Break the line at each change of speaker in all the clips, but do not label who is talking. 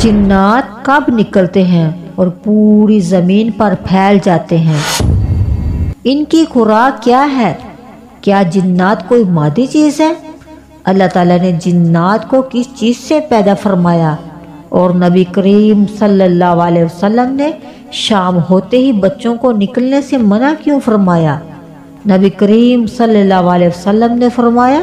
جنات کب نکلتے ہیں اور پوری زمین پر پھیل جاتے ہیں؟ ان کی خوراک کیا ہے؟ کیا جنات کوئی مادی چیز ہے؟ اللہ تعالیٰ نے جنات کو کس چیز سے پیدا فرمایا؟ اور نبی کریم صلی اللہ علیہ وسلم نے شام ہوتے ہی بچوں کو نکلنے سے منع کیوں فرمایا؟ نبی کریم صلی اللہ علیہ وسلم نے فرمایا،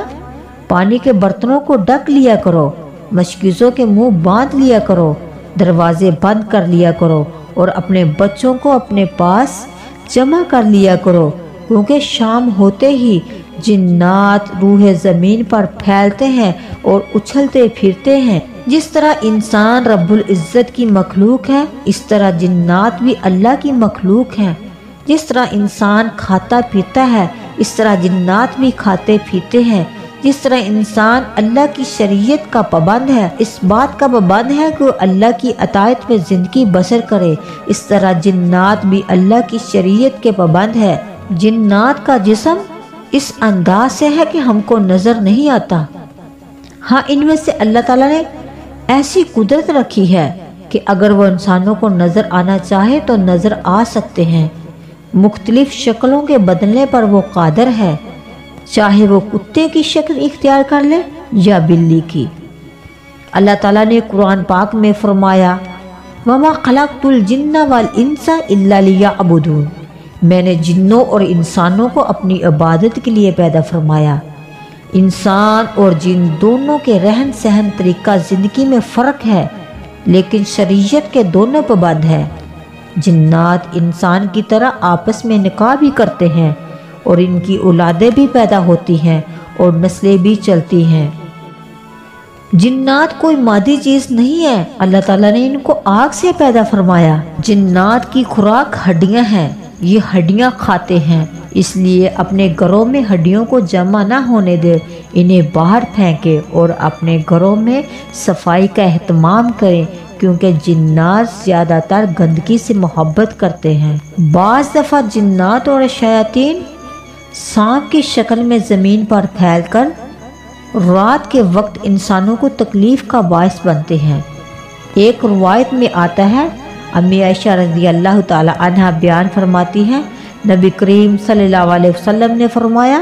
پانی کے برتنوں کو ڈھک لیا کرو، مشکیزوں کے منہ باندھ لیا کرو، دروازے بند کر لیا کرو اور اپنے بچوں کو اپنے پاس جمع کر لیا کرو، کیونکہ شام ہوتے ہی جنات روح زمین پر پھیلتے ہیں اور اچھلتے پھرتے ہیں۔ جس طرح انسان رب العزت کی مخلوق ہے، اس طرح جنات بھی اللہ کی مخلوق ہیں۔ جس طرح انسان کھاتا پیتا ہے، اس طرح جنات بھی کھاتے پیتے ہیں۔ جس طرح انسان اللہ کی شریعت کا پابند ہے، اس بات کا پابند ہے کہ وہ اللہ کی اطاعت میں زندگی بسر کرے، اس طرح جنات بھی اللہ کی شریعت کے پابند ہے۔ جنات کا جسم اس انداز سے ہے کہ ہم کو نظر نہیں آتا۔ ہاں، ان میں سے اللہ تعالیٰ نے ایسی قدرت رکھی ہے کہ اگر وہ انسانوں کو نظر آنا چاہے تو نظر آ سکتے ہیں۔ مختلف شکلوں کے بدلنے پر وہ قادر ہے، چاہے وہ کتے کی شکل اختیار کر لے یا بلی کی۔ اللہ تعالیٰ نے قرآن پاک میں فرمایا، وَمَا خَلَقْتُ الْجِنَّ وَالْإِنسَ إِلَّا لِيَعْبُدُونِ، میں نے جنوں اور انسانوں کو اپنی عبادت کے لیے پیدا فرمایا۔ انسان اور جن دونوں کے رہن سہن طریقہ زندگی میں فرق ہے، لیکن شریعت کے دونوں پابند ہیں۔ جنات انسان کی طرح آپس میں نکاح بھی کرتے ہیں اور ان کی اولادیں بھی پیدا ہوتی ہیں اور نسلیں بھی چلتی ہیں۔ جنات کوئی مادی چیز نہیں ہے، اللہ تعالیٰ نے ان کو آگ سے پیدا فرمایا۔ جنات کی خوراک ہڈیاں ہیں، یہ ہڈیاں کھاتے ہیں، اس لیے اپنے گھروں میں ہڈیوں کو جمع نہ ہونے دے، انہیں باہر پھینکے اور اپنے گھروں میں صفائی کا اہتمام کریں، کیونکہ جنات زیادہ تر گندگی سے محبت کرتے ہیں۔ بعض دفعہ جنات اور شیاطین سانپ کی شکل میں زمین پر پھیل کر رات کے وقت انسانوں کو تکلیف کا باعث بنتے ہیں۔ ایک روایت میں آتا ہے، امی عائشہ رضی اللہ تعالی عنہا بیان فرماتی ہیں، نبی کریم صلی اللہ علیہ وسلم نے فرمایا،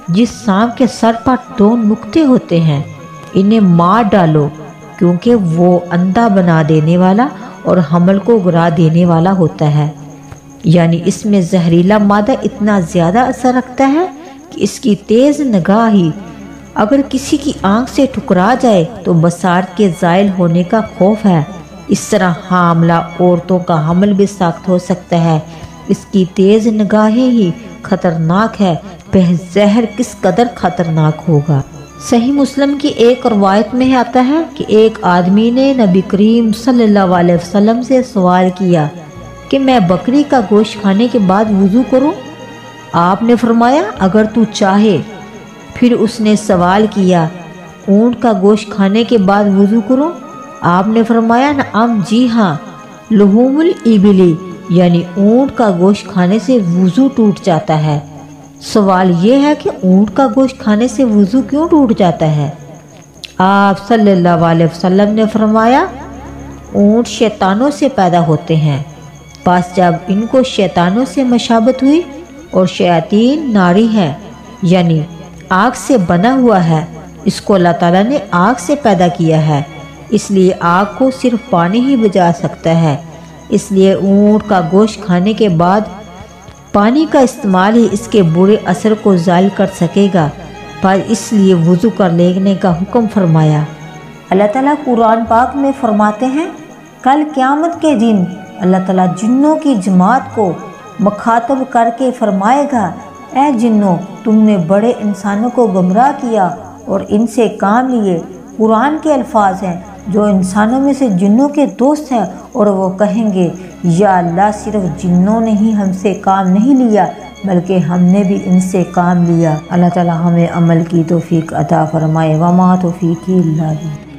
جس سانپ کے سر پر 2 نقطے ہوتے ہیں انہیں مار ڈالو، کیونکہ وہ اندھا بنا دینے والا اور حمل کو گرا دینے والا ہوتا ہے۔ یعنی اس میں زہریلا مادہ اتنا زیادہ اثر رکھتا ہے کہ اس کی تیز نگاہ ہی اگر کسی کی آنکھ سے ٹکرا جائے تو بصارت کے زائل ہونے کا خوف ہے۔ اس طرح حاملہ عورتوں کا حمل بھی سخت ہو سکتا ہے، اس کی تیز نگاہیں ہی خطرناک ہے، زہر کس قدر خطرناک ہوگا۔ صحیح مسلم کی ایک روایت میں آتا ہے کہ ایک آدمی نے نبی کریم صلی اللہ علیہ وسلم سے سوال کیا کہ میں بکری کا گوشت کھانے کے بعد وضو کروں؟ آپ نے فرمایا، اگر تو چاہے۔ پھر اس نے سوال کیا، اونٹ کا گوشت کھانے کے بعد وضو کروں؟ آپ نے فرمایا، نعم، جی ہاں، لحوم الابلی، یعنی اونٹ کا گوشت کھانے سے وضو ٹوٹ جاتا ہے۔ سوال یہ ہے کہ اونٹ کا گوشت کھانے سے وضو کیوں ٹوٹ جاتا ہے؟ آپ صلی اللہ علیہ وسلم نے فرمایا، اونٹ شیطانوں سے پیدا ہوتے ہیں، بس جب ان کو شیطانوں سے مشابت ہوئی اور شیاطین ناری ہے، یعنی آگ سے بنا ہوا ہے، اس کو اللہ تعالیٰ نے آگ سے پیدا کیا ہے، اس لیے آگ کو صرف پانی ہی بجھا سکتا ہے، اس لیے اونٹ کا گوشت کھانے کے بعد پانی کا استعمال ہی اس کے برے اثر کو زائل کر سکے گا، پر اس لیے وضو کر لینے کا حکم فرمایا۔ اللہ تعالیٰ قرآن پاک میں فرماتے ہیں، کل قیامت کے دن اللہ تعالیٰ جنوں کی جماعت کو مخاطب کر کے فرمائے گا، اے جنوں، تم نے بڑے انسانوں کو گمراہ کیا اور ان سے کام لیے۔ قرآن کے الفاظ ہیں، جو انسانوں میں سے جنوں کے دوست ہیں، اور وہ کہیں گے، یا اللہ، صرف جنوں نے ہی ہم سے کام نہیں لیا بلکہ ہم نے بھی ان سے کام لیا۔ اللہ تعالیٰ ہمیں عمل کی توفیق عطا فرمائے۔ وما توفیقی الا باللہ۔